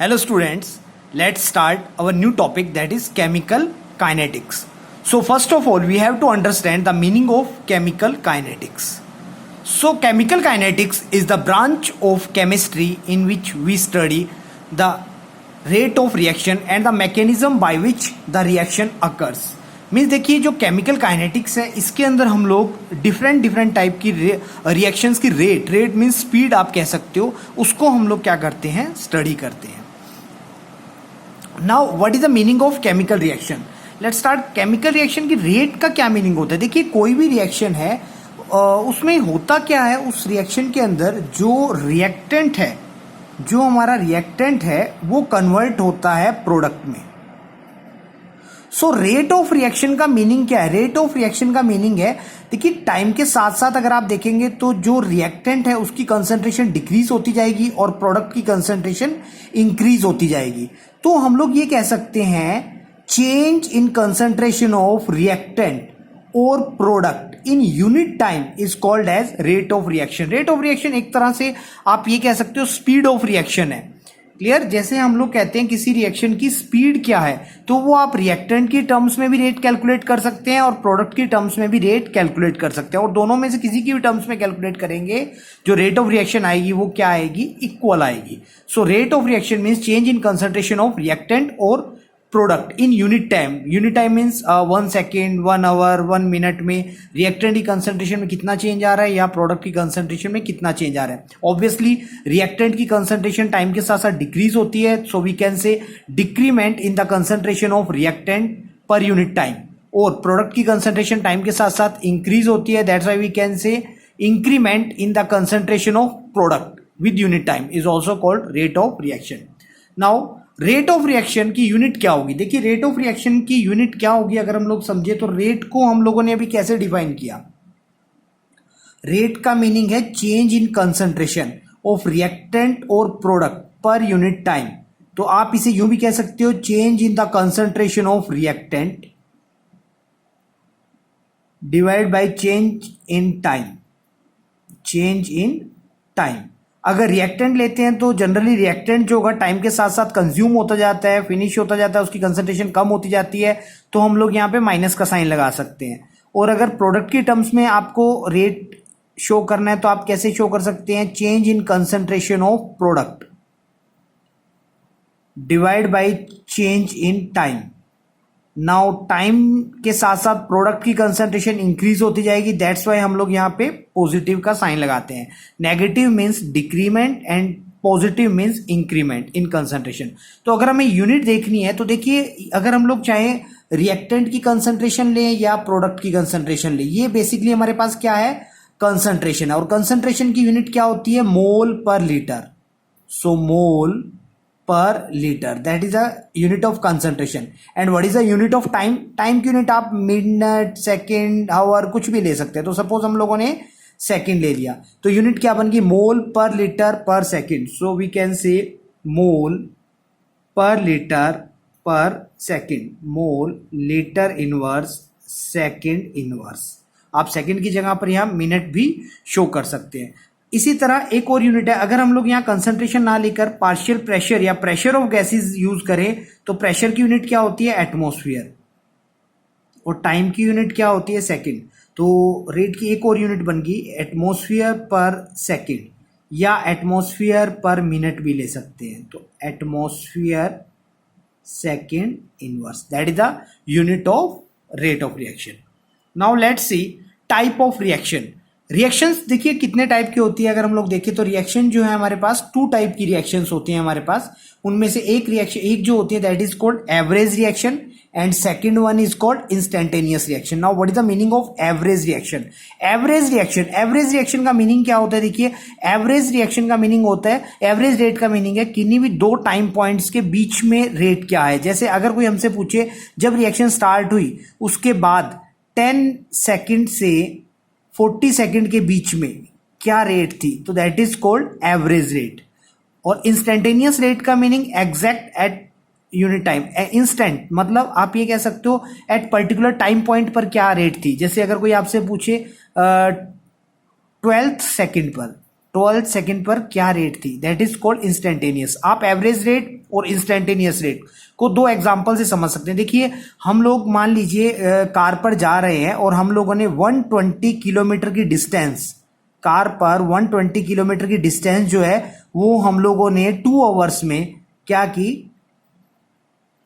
Hello students, let's start our new topic, that is chemical kinetics. So first of all, we have to understand the meaning of chemical kinetics. So chemical kinetics is the branch of chemistry in which we study the rate of reaction and the mechanism by which the reaction occurs. Means देखिए जो chemical kinetics है इसके अंदर हम लोग different type की reactions की rate means speed आप कह सकते हो, उसको हम लोग क्या करते हैं, स्टडी करते हैं. Now what is the meaning of chemical reaction. Let's start. Chemical reaction की रेट का क्या मीनिंग होता है. देखिए कोई भी रिएक्शन है उसमें होता क्या है, उस रिएक्शन के अंदर जो रिएक्टेंट है, जो हमारा रिएक्टेंट है वो कन्वर्ट होता है प्रोडक्ट में. सो रेट ऑफ रिएक्शन का मीनिंग क्या है. रेट ऑफ रिएक्शन का मीनिंग है, देखिए टाइम के साथ साथ अगर आप देखेंगे तो जो रिएक्टेंट है उसकी कंसंट्रेशन डिक्रीज होती जाएगी और प्रोडक्ट की कंसंट्रेशन इंक्रीज होती जाएगी. तो हम लोग ये कह सकते हैं change in concentration of reactant और product in unit time is called as rate of reaction. Rate of reaction एक तरह से आप ये कह सकते हो स्पीड ऑफ रिएक्शन है. क्लियर. जैसे हम लोग कहते हैं किसी रिएक्शन की स्पीड क्या है, तो वो आप रिएक्टेंट की टर्म्स में भी रेट कैलकुलेट कर सकते हैं और प्रोडक्ट की टर्म्स में भी रेट कैलकुलेट कर सकते हैं, और दोनों में से किसी की भी टर्म्स में कैलकुलेट करेंगे जो रेट ऑफ रिएक्शन आएगी वो क्या आएगी, इक्वल आएगी. So rate of reaction means change in concentration of reactant और product in unit time. Unit time means 1 second, 1 hour, 1 minute में रिएक्टेंट की कंसंट्रेशन में कितना चेंज आ रहा है या प्रोडक्ट की कंसंट्रेशन में कितना चेंज आ रहा है. ऑब्वियसली रिएक्टेंट की कंसंट्रेशन टाइम के साथ साथ डिक्रीज होती है, so we can say decrement in the concentration of reactant per unit time. और प्रोडक्ट की कंसंट्रेशन टाइम के साथ साथ इंक्रीज होती है, that's why we can say increment in the concentration of product with unit time is also called rate of reaction. Now rate of reaction की unit क्या होगी. देखिए रेट ऑफ रिएक्शन की यूनिट क्या होगी अगर हम लोग समझे तो रेट को हम लोगों ने अभी कैसे डिफाइन किया. रेट का मीनिंग है change in concentration of reactant और प्रोडक्ट पर यूनिट टाइम. तो आप इसे यूं भी कह सकते हो change in the concentration of reactant divide by change in time. Change in time. अगर रिएक्टेंट लेते हैं तो जनरली रिएक्टेंट जो होगा टाइम के साथ साथ कंज्यूम होता जाता है, फिनिश होता जाता है, उसकी कंसंट्रेशन कम होती जाती है, तो हम लोग यहाँ पे माइनस का साइन लगा सकते हैं. और अगर प्रोडक्ट की टर्म्स में आपको रेट शो करना है तो आप कैसे शो कर सकते हैं, change in concentration of product divide by change in time. Now time के साथ साथ प्रोडक्ट की कंसंट्रेशन इंक्रीज होती जाएगी, दैट्स वाई हम लोग यहाँ पे पॉजिटिव का साइन लगाते हैं. Negative means decrement and positive means increment in concentration. तो अगर हमें यूनिट देखनी है तो देखिए अगर हम लोग चाहें रिएक्टेंट की कंसंट्रेशन लें या प्रोडक्ट की कंसंट्रेशन लें, ये बेसिकली हमारे पास क्या है, कंसंट्रेशन है. और कंसंट्रेशन की यूनिट क्या होती है, मोल पर litre. So mole per liter, that is a unit of concentration. And what is the unit of time. Time की यूनिट आप मिनट, सेकेंड, आवर कुछ भी ले सकते हैं. तो सपोज हम लोगों ने सेकेंड ले लिया तो यूनिट क्या बन गई, मोल पर लीटर पर सेकेंड. सो वी कैन से मोल पर लीटर पर second, mole litre inverse second inverse. आप सेकेंड की जगह पर यहाँ मिनट भी शो कर सकते हैं. इसी तरह एक और यूनिट है, अगर हम लोग यहाँ कंसंट्रेशन ना लेकर पार्शियल प्रेशर या प्रेशर ऑफ गैसेस यूज करें तो प्रेशर की यूनिट क्या होती है, एटमॉस्फेयर. और टाइम की यूनिट क्या होती है, सेकंड. तो रेट की एक और यूनिट बन गई एटमॉस्फेयर पर सेकंड या एटमॉस्फेयर पर मिनट भी ले सकते हैं. तो atmosphere second inverse, that is the unit of rate of reaction. Now let's see type of reaction. Reactions देखिए कितने टाइप की होती है. अगर हम लोग देखें तो रिएक्शन जो है हमारे पास 2 टाइप की रिएक्शंस होती हैं हमारे पास. उनमें से एक जो होती है that is called average reaction and second one is called instantaneous reaction. Now what is the meaning of average reaction. Average reaction का मीनिंग क्या होता है, देखिए एवरेज रिएक्शन का मीनिंग होता है, एवरेज रेट का मीनिंग है किन्हीं भी 2 टाइम पॉइंट्स के बीच में रेट क्या है. जैसे अगर कोई हमसे पूछे जब रिएक्शन स्टार्ट हुई उसके बाद 10 सेकेंड से 40 सेकेंड के बीच में क्या रेट थी, तो that is called average rate. और इंस्टेंटेनियस रेट का meaning exact at unit time. Instant मतलब आप ये कह सकते हो एट पर्टिकुलर टाइम पॉइंट पर क्या रेट थी. जैसे अगर कोई आपसे पूछे 12th सेकेंड पर क्या रेट थी, दैट इज कॉल्ड इंस्टेंटेनियस. आप एवरेज रेट और इंस्टेंटेनियस रेट को दो एग्जांपल से समझ सकते हैं। देखिए हम लोग मान लीजिए कार पर जा रहे हैं और हम लोगों ने 120 किलोमीटर की डिस्टेंस, कार पर 120 किलोमीटर की डिस्टेंस जो है वो हम लोगों ने 2 आवर्स में क्या की,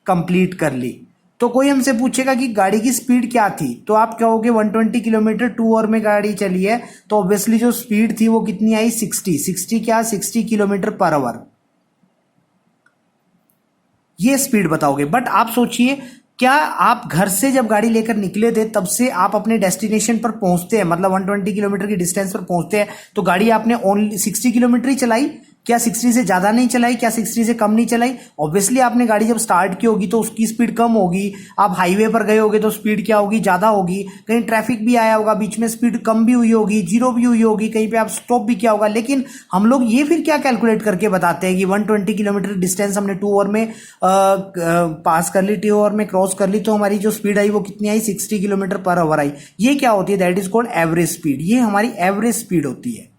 कंप्लीट कर ली। तो कोई हमसे पूछेगा कि गाड़ी की स्पीड क्या थी, तो आप कहोगे 120 किलोमीटर 2 आवर में गाड़ी चली है, तो ऑब्वियसली जो स्पीड थी वो कितनी आई, 60 क्या, 60 किलोमीटर पर आवर, ये स्पीड बताओगे। बट आप सोचिए, क्या आप घर से जब गाड़ी लेकर निकले थे तब से आप अपने डेस्टिनेशन पर पहुंचते हैं, मतलब 120 किलोमीटर की डिस्टेंस पर पहुंचते हैं, तो गाड़ी आपने ओनली 60 किलोमीटर ही चलाई, क्या 60 से ज्यादा नहीं चलाई, क्या 60 से कम नहीं चलाई? ऑब्वियसली आपने गाड़ी जब स्टार्ट की होगी तो उसकी स्पीड कम होगी, आप हाईवे पर गए होगे तो स्पीड क्या होगी, ज्यादा होगी, कहीं ट्रैफिक भी आया होगा बीच में, स्पीड कम भी हुई होगी, जीरो भी हुई होगी, कहीं पे आप स्टॉप भी किया होगा। लेकिन हम लोग ये फिर क्या कैलकुलेट करके बताते हैं कि 120 किलोमीटर डिस्टेंस हमने 2 आवर में पास कर ली, 2 आवर में क्रॉस कर ली, तो हमारी जो स्पीड आई वो कितनी आई, 60 किलोमीटर पर आवर आई। ये क्या होती है, that is called average speed, ये हमारी एवरेज स्पीड होती है।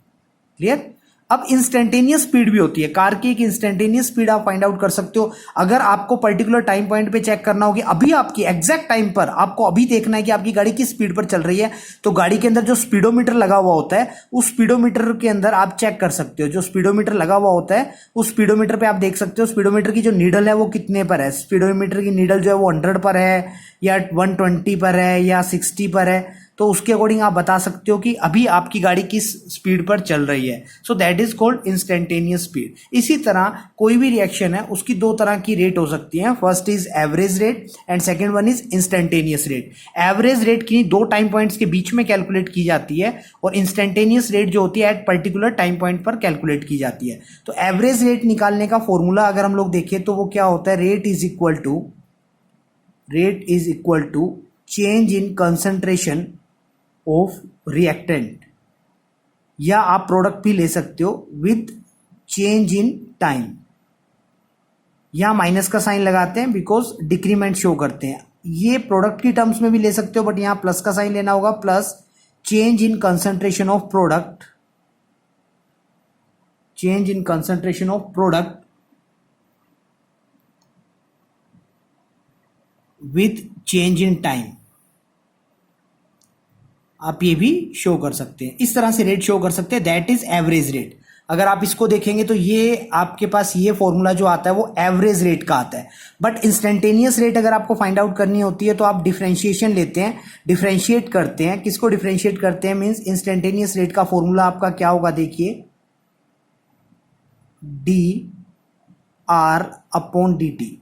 क्लियर? अब इंस्टेंटेनियस स्पीड भी होती है, कार की एक इंस्टेंटेनियस स्पीड आप फाइंड आउट कर सकते हो। अगर आपको पर्टिकुलर टाइम पॉइंट पे चेक करना होगी, अभी आपकी एग्जैक्ट टाइम पर आपको अभी देखना है कि आपकी गाड़ी किस स्पीड पर चल रही है, तो गाड़ी के अंदर जो स्पीडोमीटर लगा हुआ होता है उस स्पीडोमीटर के अंदर आप चेक कर सकते हो। जो स्पीडोमीटर लगा हुआ होता है उस स्पीडोमीटर पे आप देख सकते हो स्पीडोमीटर की जो नीडल है वो कितने पर है, स्पीडोमीटर की नीडल जो है वो 100 पर है या 120 पर है या 60 पर है, तो उसके अकॉर्डिंग आप बता सकते हो कि अभी आपकी गाड़ी किस स्पीड पर चल रही है। So that is called instantaneous speed. इसी तरह कोई भी रिएक्शन है उसकी दो तरह की रेट हो सकती है, first is average rate and second one is instantaneous rate. Average rate की दो टाइम पॉइंट्स के बीच में कैलकुलेट की जाती है और इंस्टेंटेनियस रेट जो होती है एट पर्टिकुलर टाइम पॉइंट पर कैलकुलेट की जाती है। तो एवरेज रेट निकालने का फॉर्मूला अगर हम लोग देखें तो वो क्या होता है, rate is equal to change in concentration of reactant, या आप प्रोडक्ट भी ले सकते हो विद चेंज इन टाइम। यहां माइनस का साइन लगाते हैं बिकॉज डिक्रीमेंट शो करते हैं। ये प्रोडक्ट की टर्म्स में भी ले सकते हो बट यहां प्लस का साइन लेना होगा, plus change in concentration of product, change in concentration of product with change in time. आप ये भी शो कर सकते हैं, इस तरह से रेट शो कर सकते हैं, दैट इज एवरेज रेट। अगर आप इसको देखेंगे तो ये आपके पास ये फॉर्मूला जो आता है वो एवरेज रेट का आता है। बट इंस्टेंटेनियस रेट अगर आपको फाइंड आउट करनी होती है तो आप डिफरेंशिएशन लेते हैं, डिफरेंशिएट करते हैं। किसको डिफरेंशिएट करते हैं, मींस इंस्टेंटेनियस रेट का फॉर्मूला आपका क्या होगा, देखिए D R upon D T.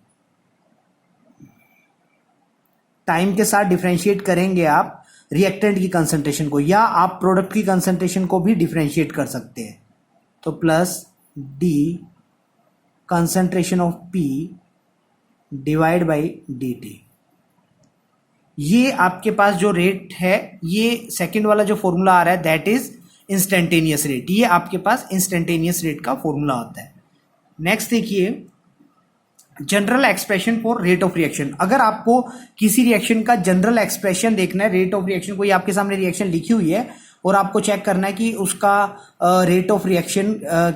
Time के साथ डिफरेंशिएट करेंगे आप रिएक्टेंट की कंसंट्रेशन को, या आप प्रोडक्ट की कंसंट्रेशन को भी डिफरेंशिएट कर सकते हैं। तो plus D concentration of P divide by D T. ये आपके पास जो रेट है, ये सेकंड वाला जो फॉर्मूला आ रहा है दैट इज इंस्टेंटेनियस रेट। ये आपके पास इंस्टेंटेनियस रेट का फॉर्मूला आता है। नेक्स्ट देखिए general expression for rate of reaction. अगर आपको किसी रिएक्शन का जनरल एक्सप्रेशन देखना है, रेट ऑफ रिएक्शन, कोई आपके सामने रिएक्शन लिखी हुई है और आपको चेक करना है कि उसका रेट ऑफ रिएक्शन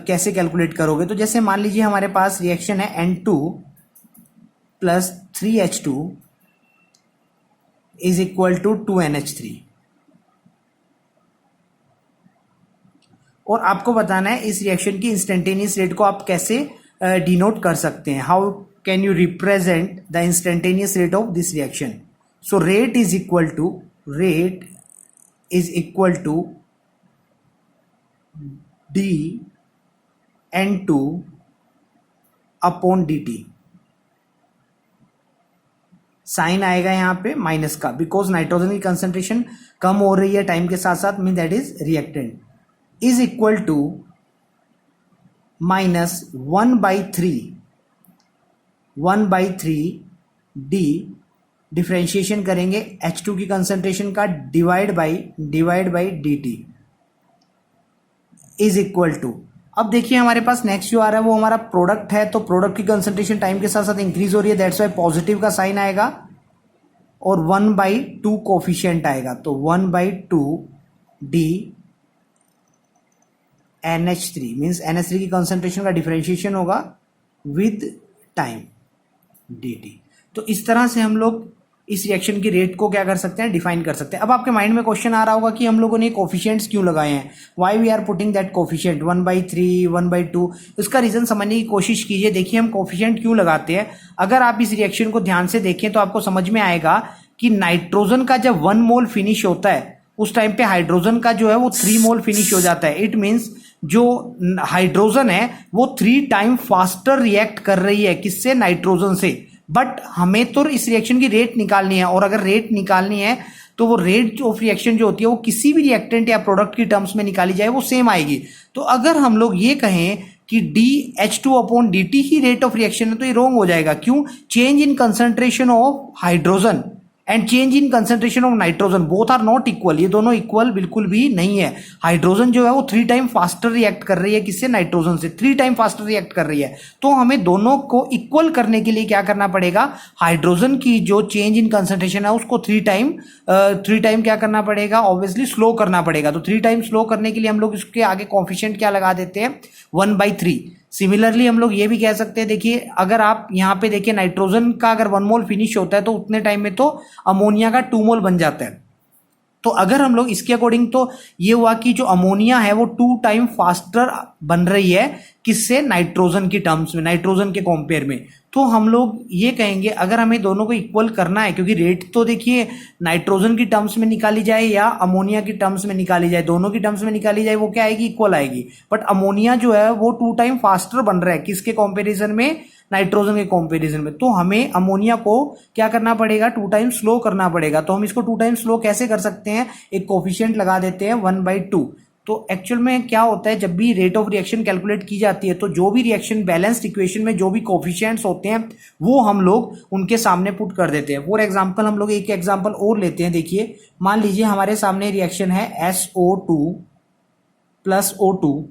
कैसे कैलकुलेट करोगे, तो जैसे मान लीजिए हमारे पास रिएक्शन है N2 plus 3H2 is equal to 2NH3, और आपको बताना है इस रिएक्शन की इंस्टेंटेनियस रेट को आप कैसे डिनोट कर सकते हैं, how can you represent the instantaneous rate of this reaction. So rate is equal to D N2 upon D T. Sign आएगा यहां पे माइनस का, बिकॉज नाइट्रोजन की कंसेंट्रेशन कम हो रही है टाइम के साथ साथ, mean that is reactant, is equal to minus 1/3 D, differentiation करेंगे H2 की कंसेंट्रेशन का, divide by D T is equal to. अब देखिए हमारे पास नेक्स्ट जो आ रहा है वो हमारा प्रोडक्ट है, तो प्रोडक्ट की कंसेंट्रेशन टाइम के साथ साथ इंक्रीज हो रही है, दैट्स वाई पॉजिटिव का साइन आएगा और 1/2 कोफिशिएंट आएगा, तो 1/2 डी NH3 मीन्स NH3 की कंसेंट्रेशन का डिफरेंशिएशन होगा विद टाइम dt। तो इस तरह से हम लोग इस रिएक्शन की रेट को क्या कर सकते हैं, डिफाइन कर सकते हैं। अब आपके माइंड में क्वेश्चन आ रहा होगा कि हम लोगों ने कोफिशिएंट्स क्यों लगाए हैं, why we are putting that coefficient 1/3 1/2। इसका रीजन समझने की कोशिश कीजिए। देखिए हम कोफिशिएंट क्यों लगाते हैं, अगर आप इस रिएक्शन को ध्यान से देखें तो आपको समझ में आएगा कि नाइट्रोजन का जब 1 मोल फिनिश होता है उस टाइम पे हाइड्रोजन का जो है वो 3 मोल फिनिश हो जाता है। इट मीन्स जो हाइड्रोजन है वो 3 टाइम फास्टर रिएक्ट कर रही है, किससे, नाइट्रोजन से। बट हमें तो इस रिएक्शन की रेट निकालनी है, और अगर रेट निकालनी है तो वो रेट ऑफ रिएक्शन जो होती है वो किसी भी रिएक्टेंट या प्रोडक्ट की टर्म्स में निकाली जाए वो सेम आएगी। तो अगर हम लोग ये कहें कि DH2/dt he rate of reaction है तो ये रॉन्ग हो जाएगा। क्यों, change in concentration of hydrogen and change in concentration of nitrogen both are not equal, ये दोनों इक्वल बिल्कुल भी नहीं है। हाइड्रोजन जो है वो 3 टाइम फास्टर रिएक्ट कर रही है, किससे, नाइट्रोजन से 3 टाइम फास्टर रिएक्ट कर रही है। तो हमें दोनों को इक्वल करने के लिए क्या करना पड़ेगा, हाइड्रोजन की जो चेंज इन कंसंट्रेशन है उसको 3 टाइम क्या करना पड़ेगा, ऑब्वियसली स्लो करना पड़ेगा। तो 3 टाइम स्लो करने के लिए हम लोग इसके आगे कोफिशिएंट क्या लगा देते हैं, 1/3। सिमिलरली हम लोग ये भी कह सकते हैं, देखिए अगर आप यहाँ पे देखिए नाइट्रोजन का अगर 1 मोल फिनिश होता है तो उतने टाइम में तो अमोनिया का 2 मोल बन जाता है। तो अगर हम लोग इसके अकॉर्डिंग तो ये हुआ कि जो अमोनिया है वो 2 टाइम फास्टर बन रही है, किससे, नाइट्रोजन की टर्म्स में, नाइट्रोजन के कंपेयर में। तो हम लोग ये कहेंगे अगर हमें दोनों को इक्वल करना है, क्योंकि रेट तो देखिए नाइट्रोजन की टर्म्स में निकाली जाए या अमोनिया की टर्म्स में निकाली जाए, दोनों की टर्म्स में निकाली जाए वो क्या आएगी, इक्वल आएगी। बट अमोनिया जो है वो 2 टाइम फास्टर बन रहा है, किसके कंपेरिजन में, नाइट्रोजन के कंपेरिजन में। तो हमें अमोनिया को क्या करना पड़ेगा, 2 टाइम स्लो करना पड़ेगा। तो हम इसको 2 टाइम स्लो कैसे कर सकते हैं, एक कोफिशिएंट लगा देते हैं 1/2। तो एक्चुअल में क्या होता है, जब भी रेट ऑफ रिएक्शन कैलकुलेट की जाती है तो जो भी रिएक्शन बैलेंस्ड इक्वेशन में जो भी कोफिशिएंट्स होते हैं वो हम लोग उनके सामने पुट कर देते हैं। फॉर एग्जांपल हम लोग एक एग्जांपल और लेते हैं। देखिए मान लीजिए हमारे सामने रिएक्शन है SO2 + O2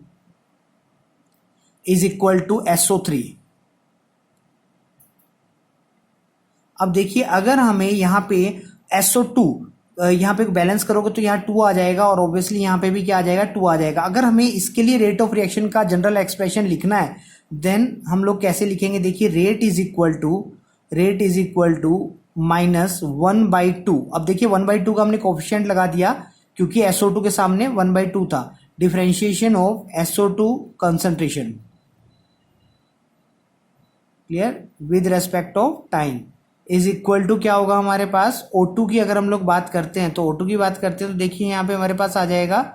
= SO3। अब देखिए अगर हमें यहाँ पे SO2 यहाँ पे बैलेंस करोगे तो यहाँ 2 आ जाएगा, और ऑब्वियसली यहाँ पे भी क्या आ जाएगा, 2 आ जाएगा। अगर हमें इसके लिए रेट ऑफ रिएक्शन का जनरल एक्सप्रेशन लिखना है देन हम लोग कैसे लिखेंगे, देखिए रेट इज इक्वल टू -1/2। अब देखिए 1/2 का हमने कोफिशिएंट लगा दिया क्योंकि SO2 के सामने 1/2 था। Differentiation of SO2 concentration, clear, with respect of time is equal to क्या होगा हमारे पास, O2 की अगर हम लोग बात करते हैं तो O2 की बात करते हैं तो देखिए यहाँ पे हमारे पास आ जाएगा,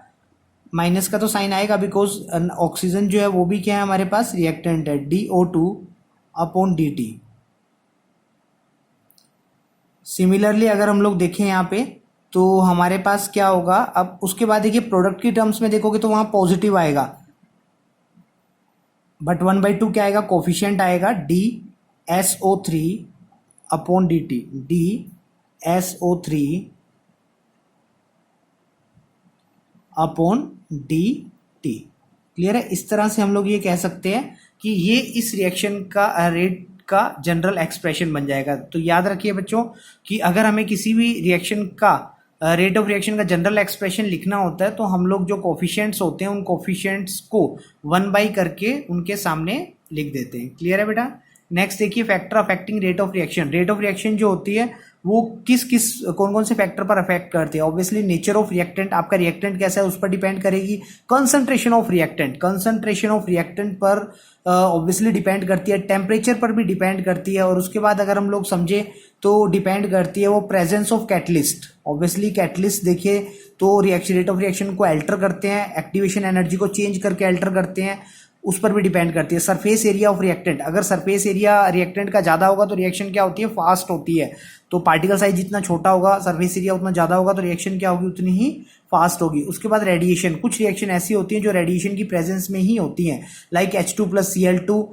माइनस का तो साइन आएगा बिकॉज ऑक्सीजन जो है वो भी क्या है हमारे पास, रिएक्टेंट है, DO2/dt। सिमिलरली अगर हम लोग देखें यहाँ पे तो हमारे पास क्या होगा, अब उसके बाद देखिए प्रोडक्ट की टर्म्स में देखोगे तो वहां पॉजिटिव आएगा, बट 1/2 क्या आएगा, कोफिशिएंट आएगा DSO3/dt, DSO3/dt। क्लियर है। इस तरह से हम लोग ये कह सकते हैं कि ये इस रिएक्शन का रेट का जनरल एक्सप्रेशन बन जाएगा। तो याद रखिए बच्चों कि अगर हमें किसी भी रिएक्शन का रेट ऑफ रिएक्शन का जनरल एक्सप्रेशन लिखना होता है तो हम लोग जो कोफिशिएंट्स होते हैं उन कोफिशिएंट्स को 1/, करके उनके सामने लिख देते हैं। क्लियर है बेटा। नेक्स्ट देखिए factor affecting rate of reaction. Rate of reaction जो होती है वो कौन कौन से फैक्टर पर अफेक्ट करती है, ऑब्वियसली नेचर ऑफ रिएक्टेंट, आपका रिएक्टेंट कैसा है उस पर डिपेंड करेगी। कंसंट्रेशन ऑफ रिएक्टेंट पर ऑब्वियसली डिपेंड करती है, टेम्परेचर पर भी डिपेंड करती है, और उसके बाद अगर हम लोग समझे तो डिपेंड करती है वो presence of catalyst. Obviously catalyst देखिए तो रिएक्शन रेट ऑफ रिएक्शन को अल्टर करते हैं, एक्टिवेशन एनर्जी को चेंज करके अल्टर करते हैं, उस पर भी डिपेंड करती है। सरफेस एरिया ऑफ रिएक्टेंट, अगर सरफेस एरिया रिएक्टेंट का ज़्यादा होगा तो रिएक्शन क्या होती है, फास्ट होती है। तो पार्टिकल साइज जितना छोटा होगा, सरफेस एरिया उतना ज़्यादा होगा, तो रिएक्शन क्या होगी, उतनी ही फास्ट होगी। उसके बाद रेडिएशन, कुछ रिएक्शन ऐसी होती हैं जो रेडिएशन की प्रेजेंस में ही होती हैं, like H2 + Cl2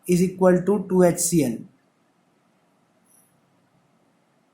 = 2HCl।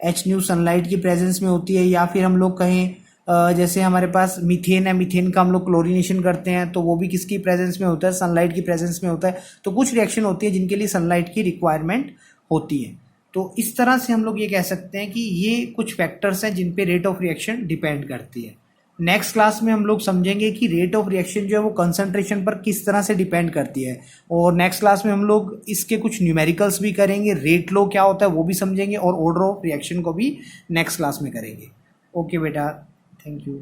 H new sunlight की प्रेजेंस में होती है, या फिर हम लोग कहें जैसे हमारे पास मीथेन है, मीथेन का हम लोग क्लोरीनेशन करते हैं तो वो भी किसकी प्रेजेंस में होता है, सनलाइट की प्रेजेंस में होता है। तो कुछ रिएक्शन होती है जिनके लिए सनलाइट की रिक्वायरमेंट होती है। तो इस तरह से हम लोग ये कह सकते हैं कि ये कुछ फैक्टर्स हैं जिन पे रेट ऑफ रिएक्शन डिपेंड करती है। नेक्स्ट क्लास में हम लोग समझेंगे कि रेट ऑफ रिएक्शन जो है वो कंसंट्रेशन पर किस तरह से डिपेंड करती है, और नेक्स्ट क्लास में हम लोग इसके कुछ न्यूमेरिकल्स भी करेंगे, रेट लो क्या होता है वो भी समझेंगे, और ऑर्डर ऑफ रिएक्शन को भी नेक्स्ट क्लास में करेंगे। ओके बेटा, थैंक यू।